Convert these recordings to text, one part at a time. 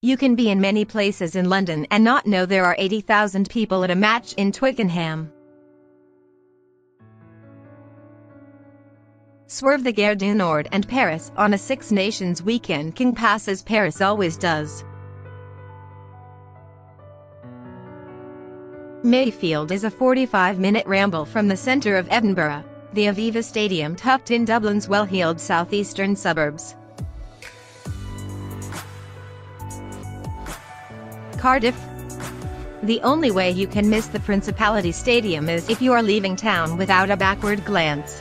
You can be in many places in London and not know there are 80,000 people at a match in Twickenham. Swerve the Gare du Nord and Paris on a Six Nations weekend. King Pass as Paris always does. Mayfield is a 45-minute ramble from the centre of Edinburgh, the Aviva Stadium tucked in Dublin's well-heeled southeastern suburbs. Cardiff. The only way you can miss the Principality Stadium is if you are leaving town without a backward glance.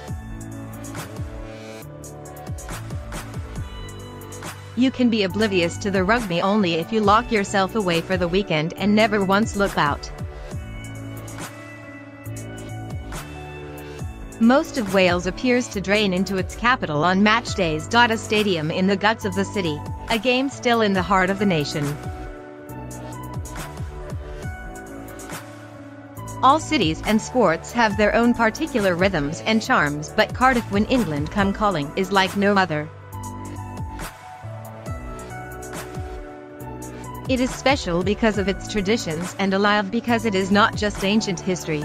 You can be oblivious to the rugby only if you lock yourself away for the weekend and never once look out. Most of Wales appears to drain into its capital on match days. A stadium in the guts of the city, a game still in the heart of the nation. All cities and sports have their own particular rhythms and charms, but Cardiff, when England come calling, is like no other. It is special because of its traditions and alive because it is not just ancient history.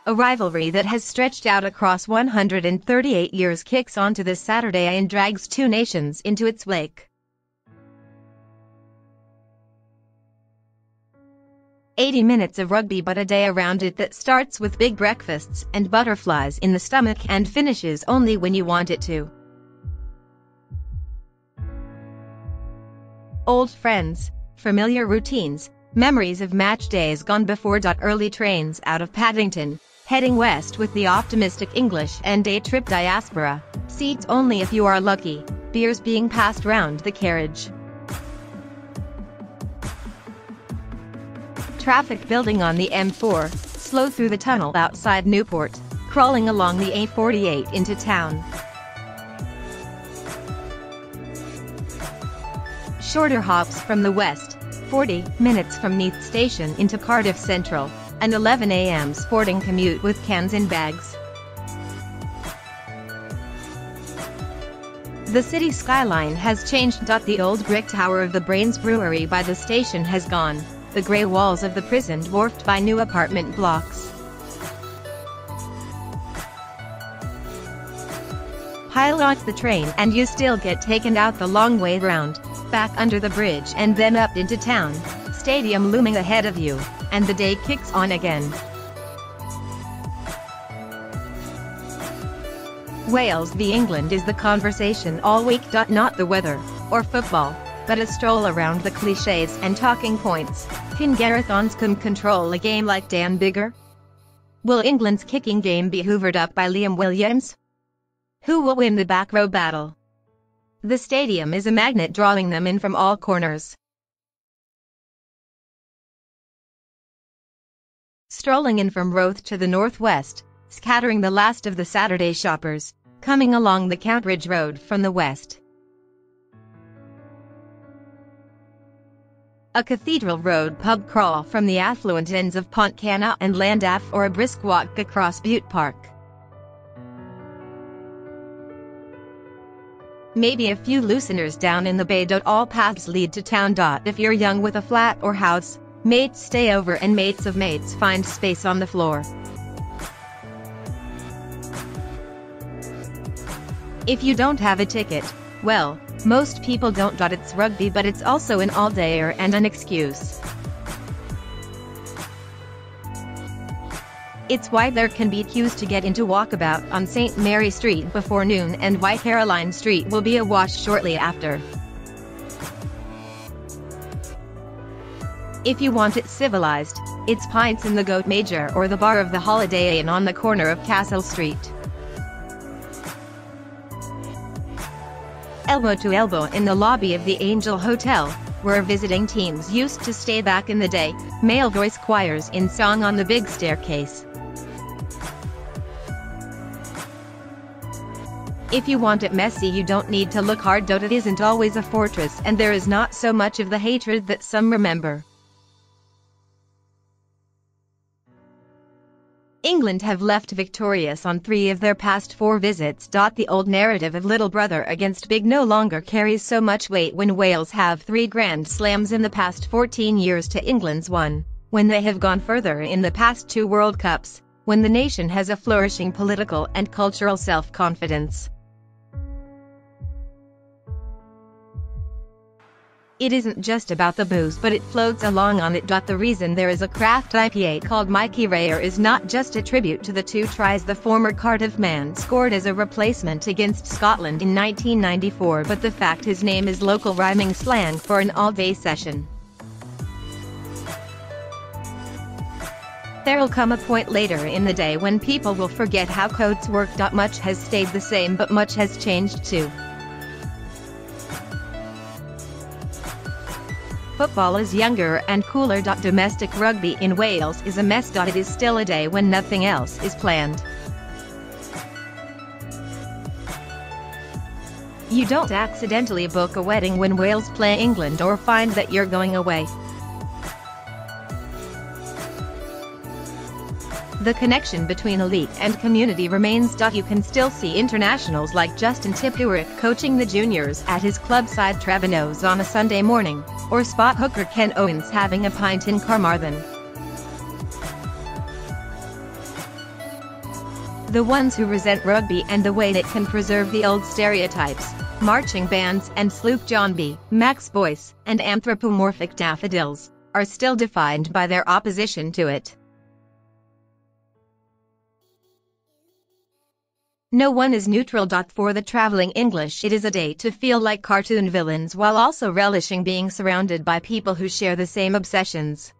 A rivalry that has stretched out across 138 years kicks onto this Saturday and drags two nations into its wake. 80 minutes of rugby, but a day around it that starts with big breakfasts and butterflies in the stomach and finishes only when you want it to. Old friends, familiar routines, memories of match days gone before. Early trains out of Paddington, heading west with the optimistic English and day-trip diaspora, seats only if you are lucky, beers being passed round the carriage. Traffic building on the M4, slow through the tunnel outside Newport, crawling along the A48 into town. Shorter hops from the west, 40 minutes from Neath Station into Cardiff Central, an 11 a.m. sporting commute with cans in bags. The city skyline has changed. The old brick tower of the Brains Brewery by the station has gone, the grey walls of the prison dwarfed by new apartment blocks. Pile off the train and you still get taken out the long way round, back under the bridge and then up into town, stadium looming ahead of you, and the day kicks on again. Wales v England is the conversation all week. Not the weather, or football, but a stroll around the clichés and talking points. Can Gareth Anscombe control a game like Dan Biggar? Will England's kicking game be hoovered up by Liam Williams? Who will win the back row battle? The stadium is a magnet drawing them in from all corners. Strolling in from Roath to the northwest, scattering the last of the Saturday shoppers, coming along the Countridge Road from the west. A Cathedral Road pub crawl from the affluent ends of Pontcanna and Llandaff, or a brisk walk across Butte Park. Maybe a few looseners down in the bay. All paths lead to town. If you're young with a flat or house, mates stay over and mates of mates find space on the floor. If you don't have a ticket, well, most people don't. It's rugby, but it's also an all-dayer and an excuse. It's why there can be queues to get into Walkabout on St. Mary Street before noon, and why Caroline Street will be awash shortly after. If you want it civilized, it's pints in the Goat Major or the bar of the Holiday Inn on the corner of Castle Street. Elbow to elbow in the lobby of the Angel Hotel, where visiting teams used to stay back in the day, male voice choirs in song on the big staircase. If you want it messy, you don't need to look hard. It isn't always a fortress, and there is not so much of the hatred that some remember. England have left victorious on 3 of their past 4 visits. The old narrative of little brother against big no longer carries so much weight when Wales have 3 Grand Slams in the past 14 years to England's 1, when they have gone further in the past 2 World Cups, when the nation has a flourishing political and cultural self-confidence. It isn't just about the booze, but it floats along on it. The reason there is a craft IPA called Mikey Rare is not just a tribute to the 2 tries the former Cardiff man scored as a replacement against Scotland in 1994, but the fact his name is local rhyming slang for an all-day session. There'll come a point later in the day when people will forget how codes work. Much has stayed the same, but much has changed too. Football is younger and cooler. Domestic rugby in Wales is a mess. It is still a day when nothing else is planned. You don't accidentally book a wedding when Wales play England or find that you're going away. The connection between elite and community remains. You can still see internationals like Justin Tipuric coaching the juniors at his club side Trevenose on a Sunday morning, or spot hooker Ken Owens having a pint in Carmarthen. The ones who resent rugby and the way it can preserve the old stereotypes, marching bands and Sloop John B., Max Boyce, and anthropomorphic daffodils, are still defined by their opposition to it. No one is neutral. For the traveling English, it is a day to feel like cartoon villains while also relishing being surrounded by people who share the same obsessions.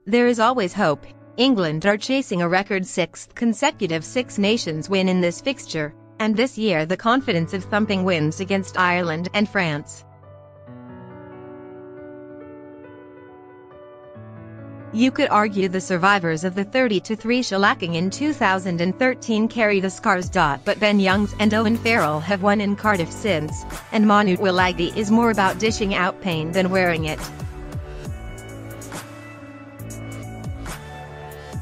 There is always hope. England are chasing a record 6th consecutive Six Nations win in this fixture, and this year the confidence of thumping wins against Ireland and France. You could argue the survivors of the 30-3 shellacking in 2013 carry the scars. But Ben Youngs and Owen Farrell have won in Cardiff since, and Manu Willagi is more about dishing out pain than wearing it.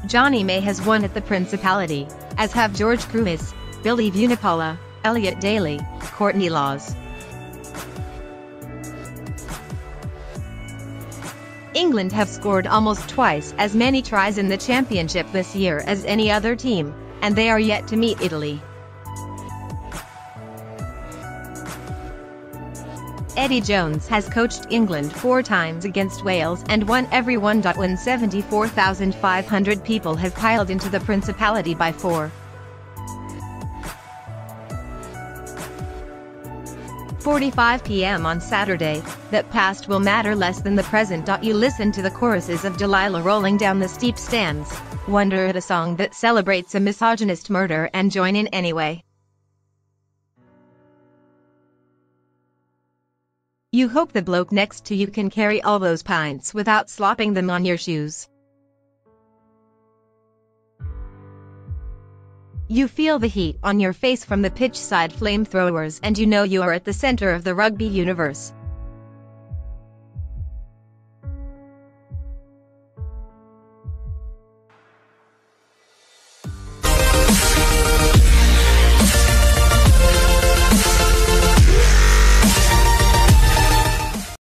Johnny May has won at the Principality, as have George Kruis, Billy Vunipola, Elliot Daly, Courtney Laws. England have scored almost twice as many tries in the championship this year as any other team, and they are yet to meet Italy. Eddie Jones has coached England 4 times against Wales and won every one. When 74,500 people have piled into the Principality by 4:45 p.m. on Saturday, that past will matter less than the present. You listen to the choruses of Delilah rolling down the steep stands, wonder at a song that celebrates a misogynist murder, and join in anyway. You hope the bloke next to you can carry all those pints without slopping them on your shoes. You feel the heat on your face from the pitch side flamethrowers, and you know you are at the center of the rugby universe.